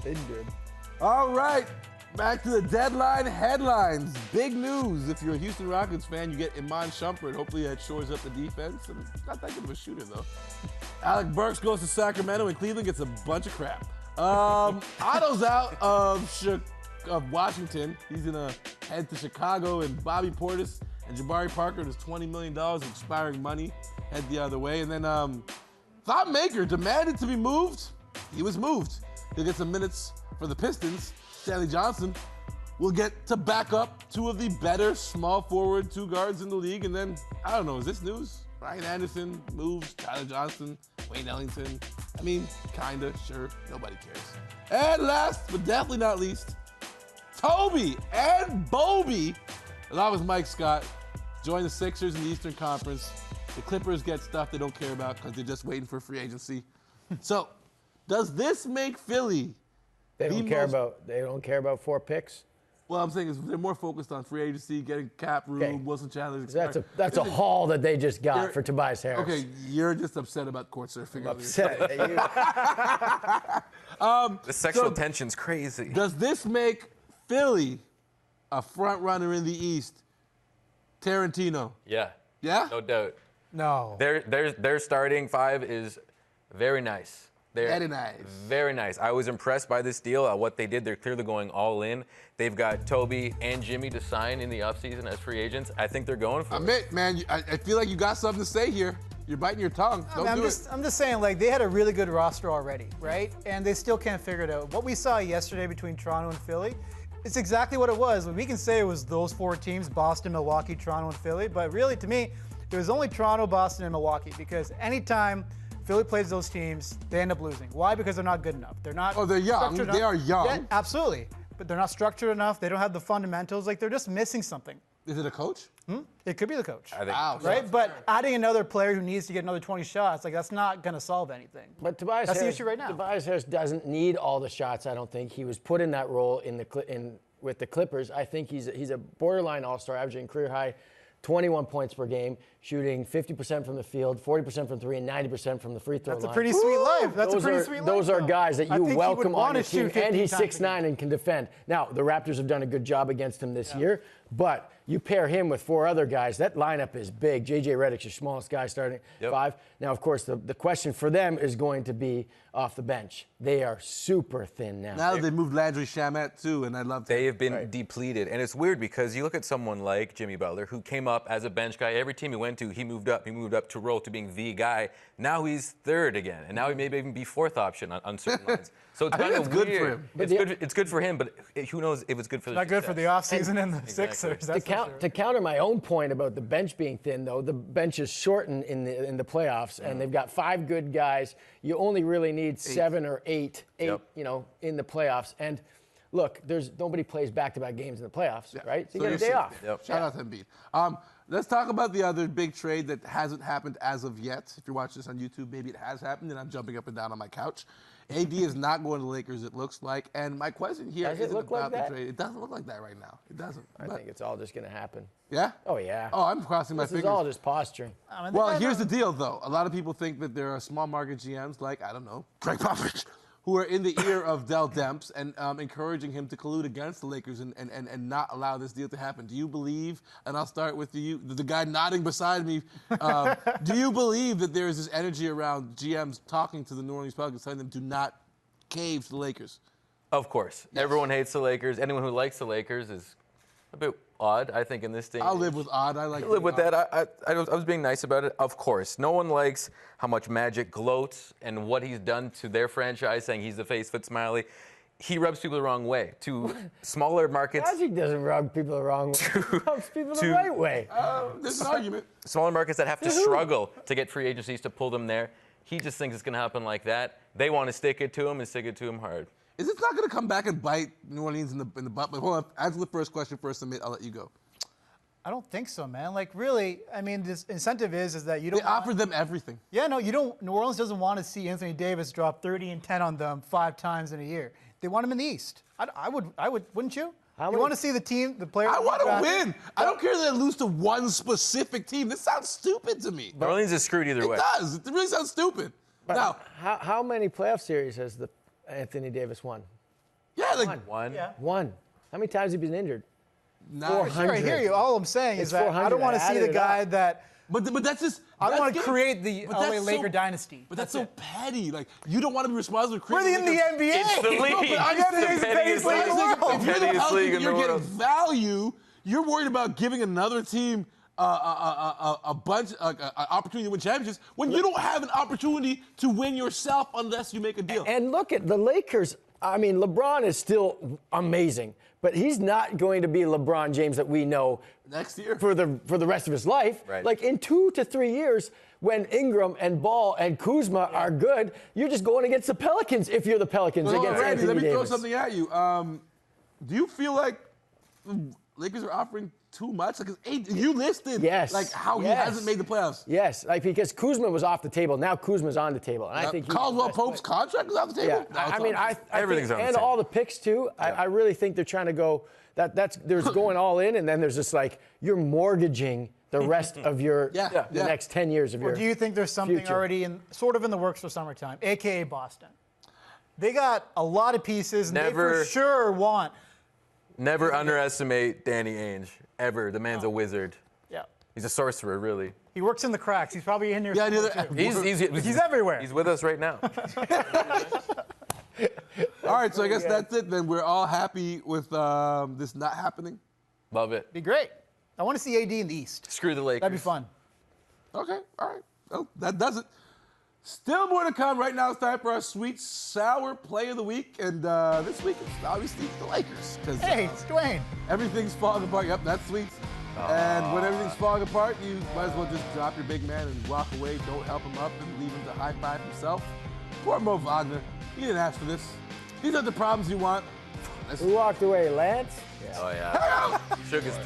Contender. All right, back to the deadline headlines. Big news. If you're a Houston Rockets fan, you get Iman Shumpert. Hopefully that shores up the defense. And it's not that good of a shooter, though. Alec Burks goes to Sacramento, and Cleveland gets a bunch of crap. Otto's out of Washington. He's going to head to Chicago, and Bobby Portis and Jabari Parker, there's $20 million of expiring money, head the other way. And then Thought Maker demanded to be moved. He was moved. He'll get some minutes for the Pistons. Stanley Johnson will get to back up two of the better small forward two guards in the league. And then, I don't know, is this news? Ryan Anderson moves, Tyler Johnson, Wayne Ellington. I mean, kinda, sure, nobody cares. And last, but definitely not least, Toby and Bobby, along with Mike Scott, join the Sixers in the Eastern Conference. The Clippers get stuff they don't care about because they're just waiting for free agency. So, does this make Philly? They don't care about 4 picks. Well, I'm saying is they're more focused on free agency, getting cap room, Okay. Wilson Chandler. That's a haul that they just got for Tobias Harris. Okay, you're just upset about court surfing. I'm upset. The sexual tension's crazy. Does this make Philly a front runner in the East? Tarantino. Yeah. Yeah? No doubt. No. Their starting 5 is very nice. Very nice. Very nice. I was impressed by this deal, what they did. They're clearly going all in. They've got Toby and Jimmy to sign in the offseason as free agents. I think they're going for it. Man, I feel like you got something to say here. You're biting your tongue. I'm just saying, like, they had a really good roster already, right? And they still can't figure it out. What we saw yesterday between Toronto and Philly, it's exactly what it was. We can say it was those 4 teams, Boston, Milwaukee, Toronto, and Philly. But really, to me, it was only Toronto, Boston, and Milwaukee, because anytime Philly plays those teams, they end up losing. Why? Because they're not good enough. They're not. Oh, they're young. They are young. Yeah, absolutely. But they're not structured enough. They don't have the fundamentals. Like, they're just missing something. Is it a coach? It could be the coach. I think. Wow. Right? But adding another player who needs to get another 20 shots, like, that's not going to solve anything. But Tobias That's Harris, the issue right now. Tobias Harris doesn't need all the shots, I don't think. He was put in that role with the Clippers. I think he's a borderline all-star, averaging career high 21 points per game, shooting 50% from the field, 40% from 3, and 90% from the free throw line. That's a pretty sweet life. Those are guys that you welcome on your team, and he's 6'9" and can defend. Now, the Raptors have done a good job against him this year, but you pair him with 4 other guys, that lineup is big. J.J. Redick's your smallest guy starting 5. Now, of course, the question for them is going to be off the bench. They are super thin now. Now they moved Landry Shamet, too, and I love that. They have been depleted. And it's weird because you look at someone like Jimmy Butler, who came up as a bench guy. Every team he went to, he moved up. He moved up to role to being the guy. Now he's 3rd again. And now he may even be 4th option on certain lines. So it's kind of good for him. It's good for him, but who knows if it's good for the Not good for the offseason and the Sixers. To counter my own point about the bench being thin, though, the bench is shortened in the playoffs, and they've got 5 good guys. You only really need 7 or 8, in the playoffs. And look, nobody plays back-to-back games in the playoffs, right? So you get a day off. Shout out to Embiid. Let's talk about the other big trade that hasn't happened as of yet. If you're watching this on YouTube, maybe it has happened, and I'm jumping up and down on my couch. AD is not going to the Lakers, it looks like. And my question here isn't about the trade. It doesn't look like that right now. It doesn't. I think it's all just going to happen. Yeah? Oh, yeah. Oh, I'm crossing my fingers. This is all just posturing. Well, here's the deal, though. A lot of people think that there are small market GMs like, I don't know, Greg Popovich, who are in the ear of Dell Demps and encouraging him to collude against the Lakers and not allow this deal to happen. Do you believe, and I'll start with the guy nodding beside me, do you believe that there is this energy around GMs talking to the New Orleans Pelicans, telling them do not cave to the Lakers? Of course. Yes. Everyone hates the Lakers. Anyone who likes the Lakers is a bit odd, I think, in this day. I'll live with odd. I like. Live with that. I was being nice about it. Of course, no one likes how much Magic gloats and what he's done to their franchise, saying he's the face Fitz Smiley. He rubs people the wrong way. To smaller markets. Magic doesn't rub people the wrong way. He rubs people the right way. There's an argument. Smaller markets that have to struggle to get free agencies to pull them there. He just thinks it's going to happen like that. They want to stick it to him and stick it to him hard. Is this not going to come back and bite New Orleans in the butt? But hold on. Answer the first question first, Amit. I'll let you go. I don't think so, man. Like, really, I mean, this incentive is that you don't. They offered them everything. Yeah, no, you don't. New Orleans doesn't want to see Anthony Davis drop 30 and 10 on them 5 times in a year. They want him in the East. I would, wouldn't you? You want to see the team, the player. I want to win. I don't care that they lose to one specific team. This sounds stupid to me. New Orleans is screwed either way. It does. It really sounds stupid. But now, how many playoff series has the Anthony Davis won? Yeah, like One. Yeah. One. How many times have you been injured? nah. 400. Sure, I hear you. All I'm saying It's is that I 400. don't want to I see added the it guy up. that. But that's just. I don't that's want to getting- create the but LA that's Laker dynasty. But that's so petty. Like, you don't want to be responsible for We're creating in the NBA. It's the league. No, but I'm It's saying- the pettiest league in the world. If you're the Pettiest Pelicans, league in the you're getting world. value. You're worried about giving another team a bunch, an opportunity to win championships when you don't have an opportunity to win yourself unless you make a deal. And look at the Lakers. I mean, LeBron is still amazing, but he's not going to be LeBron James that we know Next year. for the rest of his life. Right. Like in 2 to 3 years, when Ingram and Ball and Kuzma are good, you're just going against the Pelicans if you're the Pelicans Well, against Randy, Anthony let me throw Davis. something at you. Do you feel like the Lakers are offering too much? Like, you listed Yes. like how he Yes. hasn't made the playoffs. Yes, like because Kuzma was off the table. Now Kuzma's on the table, and I think he's Caldwell the best Pope's player. contract is off the table. Yeah, No, it's I mean, on. Everything's think, on the and table. all the picks too. I really think they're trying to go. There's going all in, and then there's just like you're mortgaging the rest of your Yeah. the next 10 years of Or your. do you think there's something future. already sort of in the works for summertime, aka Boston? They got a lot of pieces, and they Never- for sure want. Never underestimate Danny Ainge, ever. The man's a wizard. Yeah. He's a sorcerer, really. He works in the cracks. He's probably in here. Yeah, I knew somewhere, that. too. He's He's everywhere. He's with us right now. All right, so I guess that's it. Then we're all happy with this not happening. Love it. Be great. I want to see AD in the East. Screw the Lakers. That'd be fun. Okay, all right. Well, that does it. Still more to come. Right now, it's time for our sweet sour play of the week, and this week it's obviously the Lakers because Hey, it's Dwayne. everything's falling apart. Yep, that's sweet. And when everything's falling apart, you might as well just drop your big man and walk away. Don't help him up and leave him to high five himself. Poor Mo Wagner. He didn't ask for this. These are the problems you want. Who walked away, Lance? Oh, yeah. Shook his